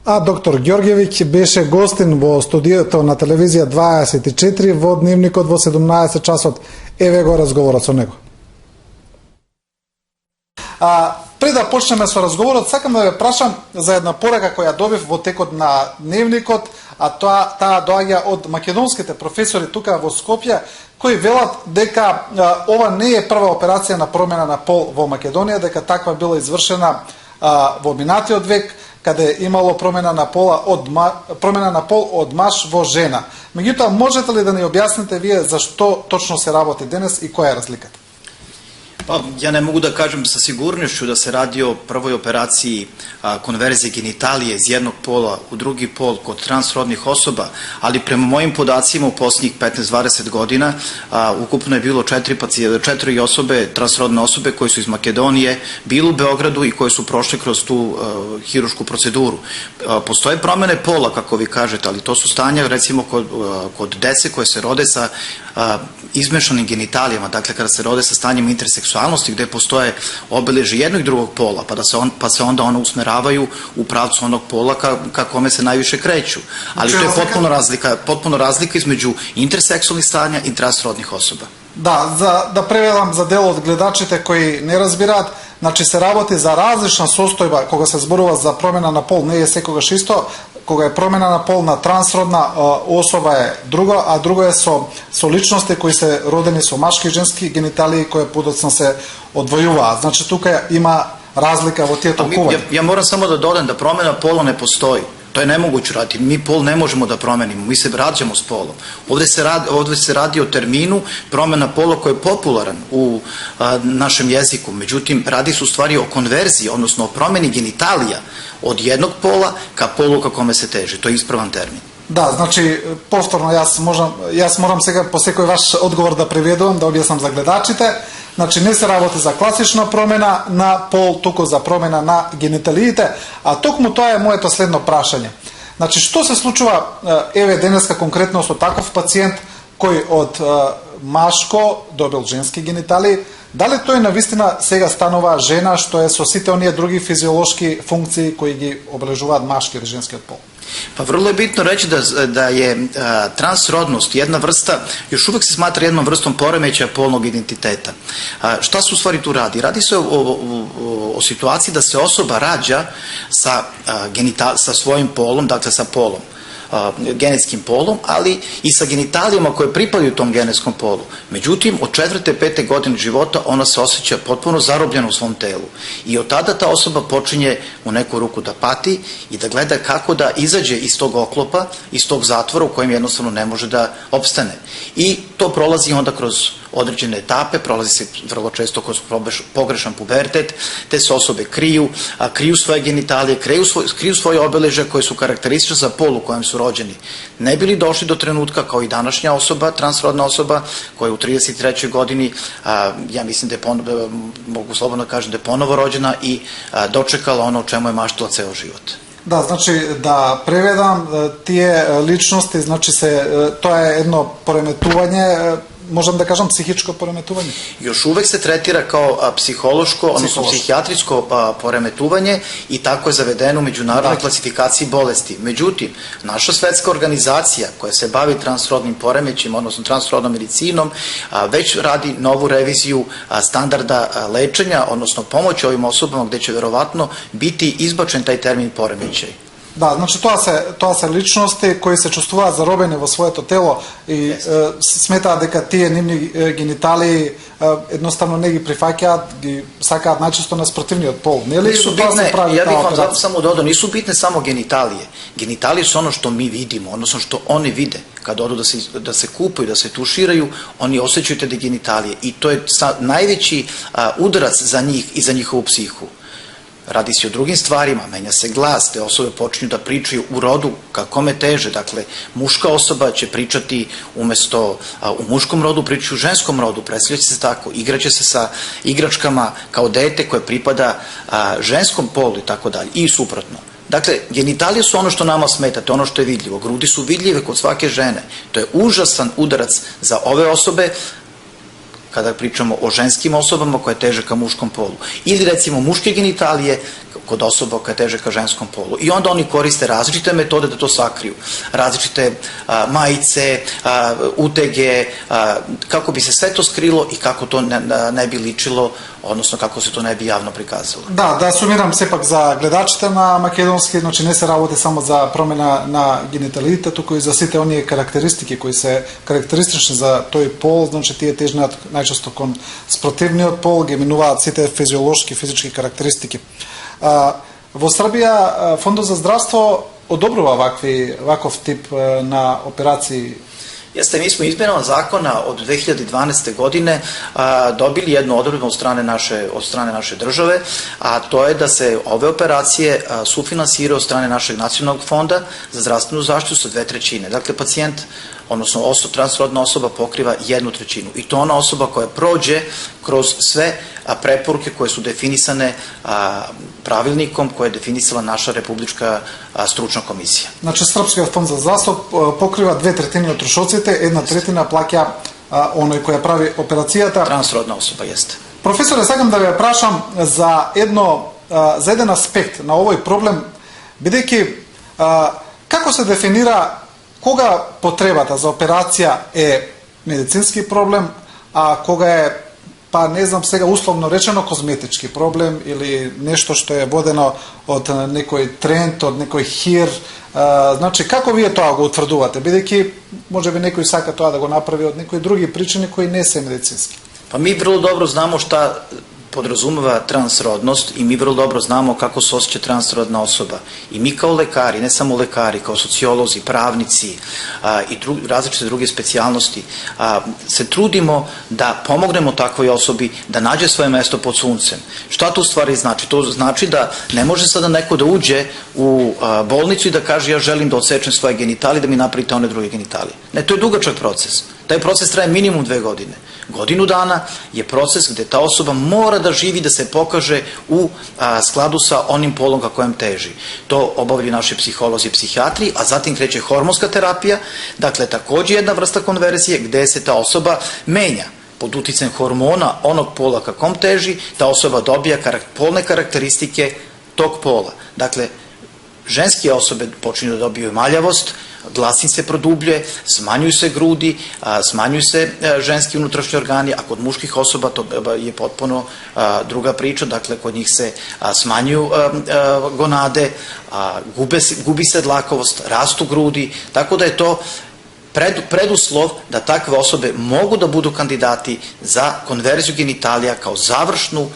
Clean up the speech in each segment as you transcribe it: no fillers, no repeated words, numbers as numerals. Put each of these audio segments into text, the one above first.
А доктор Ѓорѓевиќ беше гостин во студиото на телевизија 24 во Дневникот во 17 часот. Еве го разговорот со него. Пред да почнеме со разговорот, сакам да ве прашам за една порака која добив во текот на Дневникот, а таа доаѓа од македонските професори тука во Скопје, кои велат дека ова не е прва операција на промена на пол во Македонија, дека таква била извршена во минатиот век, каде имало промена на пол од маж во жена. Меѓутоа, можете ли да ни објасните вие зашто точно се работи денес и која е разликата? Pa, ja ne mogu da kažem sa sigurnošću da se radi o prvoj operaciji konverzije genitalije iz jednog pola u drugi pol kod transrodnih osoba, ali prema mojim podacima u posljednjih 15-20 godina ukupno je bilo 4 osobe, transrodne osobe koje su iz Makedonije, bili u Beogradu i koje su prošle kroz tu hirušku proceduru. Postoje promene pola, kako vi kažete, ali to su stanja recimo kod dece koje se rode sa izmešanim genitalijama, dakle kada se rode sa stanjem interseksualnosti gde postoje obeleže jednog i drugog pola, pa se onda ona usmeravaju u pravcu onog pola ka kome se najviše kreću. Ali to je potpuno razlika između interseksualnih stanja i transrodnih osoba. Да преведам за дел од гледачите кои не разбираат, значи се работи за различна состојба кога се зборува за промена на пол, не е секогаш исто, кога е промена на пол на трансродна особа е друго, а друго е со личности кои се родени со машки и женски гениталии кои подоцна се одвојуваат. Значи тука има разлика во тие толкувања. Ja moram samo da dodam da promena pola ne postoji. To je nemoguće raditi. Mi pol ne možemo da promenimo. Mi se rađamo s polom. Ovdje se radi o terminu promena pola koji je popularan u našem jeziku. Međutim, radi se u stvari o konverziji, odnosno o promeni genitalija od jednog pola ka polu ka kome se teže. To je ispravan termin. Да, значи, повторно, јас морам сега по секој ваш одговор да преведувам, да објаснам за гледачите. Значи, не се работи за класична промена на пол, туку за промена на гениталиите, а токму тоа е моето следно прашање. Значи, што се случува, еве денеска конкретно со таков пациент кој од машко добил женски гениталии, дали тој навистина сега станува жена што е со сите оние други физиолошки функции кои ги обележуваат машки или женскиот пол? Pa vrlo je bitno reći da je transrodnost jedna vrsta, još uvek se smatra jednom vrstom poremećaja polnog identiteta. Šta se u stvari tu radi? Radi se o situaciji da se osoba rađa sa svojim polom, dakle sa polom, genetskim polom, ali i sa genitalijama koje pripadaju tom genetskom polu. Međutim, od 4. 5. godine života ona se osjeća potpuno zarobljena u svom telu. I od tada ta osoba počinje u neku ruku da pati i da gleda kako da izađe iz tog oklopa, iz tog zatvora u kojem jednostavno ne može da opstane. I to prolazi onda kroz određene etape, prolazi se vrlo često kroz pogrešan pubertet, te se osobe kriju svoje genitalije, kriju svoje obeleže koje su karakteristične za pol u kojem su rođeni. Ne bili došli do trenutka kao i današnja osoba, transrodna osoba, koja je u 33. godini, ja mislim da je, mogu slobodno kažem, da je ponovo rođena i dočekala ono o čemu je maštala ceo život. Да, значи да преведам тие личности, значи тоа е едно пореметување, можам да кажам психичко пореметување. Još uvek se tretira kao psihološko, odnosno psihijatrijsko poremetuvanje i tako je zavedeno u međunarodnoj klasifikaciji bolesti. Međutim, naša svetska organizacija koja se bavi transrodnim poremećima, odnosno transrodnom medicinom, već radi novu reviziju standarda lečenja, odnosno pomoći ovim osobama gde će verovatno biti izbačen taj termin poremećaj. Да, значи тоа се личности кои се чувствуваат заробени во своето тело и сметаат дека тие нивни гениталии едноставно не ги прифаќаат, ги сакаат најчесто на спротивниот пол. Нели? Ja bih vam zato samo dodao, nisu bitne samo genitalije. Genitalije su ono što mi vidimo, odnosno što oni vide. Kad odu da se kupaju, da se tuširaju, oni osjećaju te genitalije i to je najveći udarac za njih i za njihovu psihu. Radi se o drugim stvarima, menja se glas, te osobe počinju da pričaju u rodu ka kome teže, dakle muška osoba će pričati umesto u muškom rodu, pričaju u ženskom rodu, predstavljaće se tako, igraće se sa igračkama kao dete koje pripada ženskom polu i tako dalje, i suprotno. Dakle, genitalije su ono što nama smeta, to je ono što je vidljivo, grudi su vidljive kod svake žene, to je užasan udarac za ove osobe, kada pričamo o ženskim osobama koje teže ka muškom polu. Ili recimo muške genitalije kod osoba koje teže ka ženskom polu. I onda oni koriste različite metode da to sakriju. Različite majice, utege, kako bi se sve to skrilo i kako to ne bi ličilo, odnosno kako se to ne bi javno prikazalo. Da sumiram сепак за гледачите на македонски, значи не се работи само за промена на гениталиите, туку и за сите оние карактеристики кои се карактеристични за тој пол, значи тие тежнат најчесто кон спротивниот пол, ги минуваат сите физиолошки, физички карактеристики. Во Србија Фондот за здравство одобрува ваков тип на операции. Jeste, mi smo izmjenama zakona od 2012. godine dobili jednu odredbu od strane naše države, a to je da se ove operacije sufinansiraju od strane našeg nacionalnog fonda za zdravstvenu zaštitu sa 2/3. Dakle, pacijent, odnosno transrodna osoba pokriva 1/3. I to ona osoba koja prođe kroz sve preporuke koje su definisane pravilnikom koje je definisala naša Republička stručna komisija. Значи, Српскиот фонд за здравство покрива 2/3 од трошоците, 1/3 плаќа оној кој прави операцијата. Transrodna osoba, jeste. Професоре, сакам да ве прашам за еден аспект на овој проблем, бидејќи како се дефинира кога потребата за операција е медицински проблем, а кога е, па не знам сега условно речено, козметички проблем или нешто што е водено од некој тренд, од некој хир. Значи, како вие тоа го утврдувате, бидејќи можеби некој сака тоа да го направи од некои други причини кои не се медицински? Pa mi vrlo dobro znamo šta podrazumeva transrodnost i mi vrlo dobro znamo kako se osjeća transrodna osoba. I mi kao lekari, ne samo lekari, kao sociolozi, pravnici i različite druge specijalnosti, se trudimo da pomognemo takvoj osobi da nađe svoje mesto pod suncem. Šta to u stvari znači? To znači da ne može sada neko da uđe u bolnicu i da kaže ja želim da odsečem svoje genitalije, da mi napravite one druge genitalije. Ne, to je dugačak proces. Taj proces traje minimum 2 godine. Godinu dana je proces gde ta osoba mora da živi, da se pokaže u skladu sa onim polom ka kojem teži. To obavljaju naši psiholozi i psihijatri, a zatim kreće hormonska terapija, dakle takođe jedna vrsta konverzije gde se ta osoba menja pod uticajem hormona onog pola ka kom teži, ta osoba dobija polne karakteristike tog pola. Dakle, ženske osobe počinju da dobiju maljavost, glasnik se produbljuje, smanjuju se grudi, smanjuju se ženski unutrašnji organi, a kod muških osoba to je potpuno druga priča, dakle kod njih se smanjuju gonade, gubi se dlakovost, rastu grudi, tako da je to preduslov da takve osobe mogu da budu kandidati za konverziju genitalija kao završnu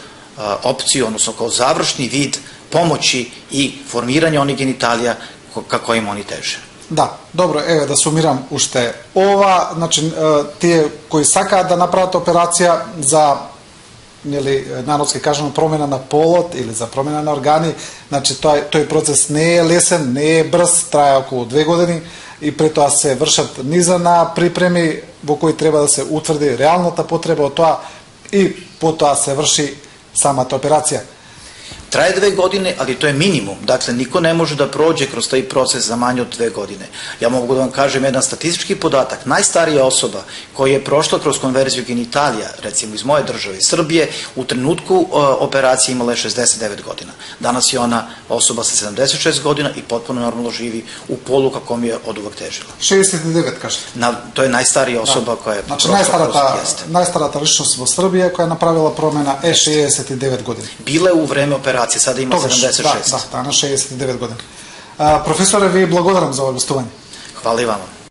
opciju, odnosno kao završni vid pomoći i formiranja onih genitalija ka kojim oni teže. Да, добро, еве да сумирам уште ова, значи тие кои сакаат да направат операција за народски кажано промена на полот или за промена на органи, значи тој процес не е лесен, не е брз, трае околу 2 години и пред тоа се вршат низа на припреми во кои треба да се утврди реалната потреба од тоа и потоа се врши самата операција. Traje 2 godine, ali to je minimum. Dakle, niko ne može da prođe kroz taj proces za manje od 2 godine. Ja mogu da vam kažem jedan statistički podatak. Najstarija osoba koja je prošla kroz konverziju genitalija, recimo iz moje države, Srbije, u trenutku operacije imala je 69 godina. Danas je ona osoba sa 76 godina i potpuno normalno živi u polu kakom je od uvek težila. 69, kažete? To je najstarija osoba koja je znači, prošla kroz jeste. Najstarata ličnost vo Srbije koja je napravila promena je 69 godina. Bila je u vreme operacije, sada ima 76. Da, danas 69 godina. Професоре, ви благодарам за овој гостување. Hvala i vama.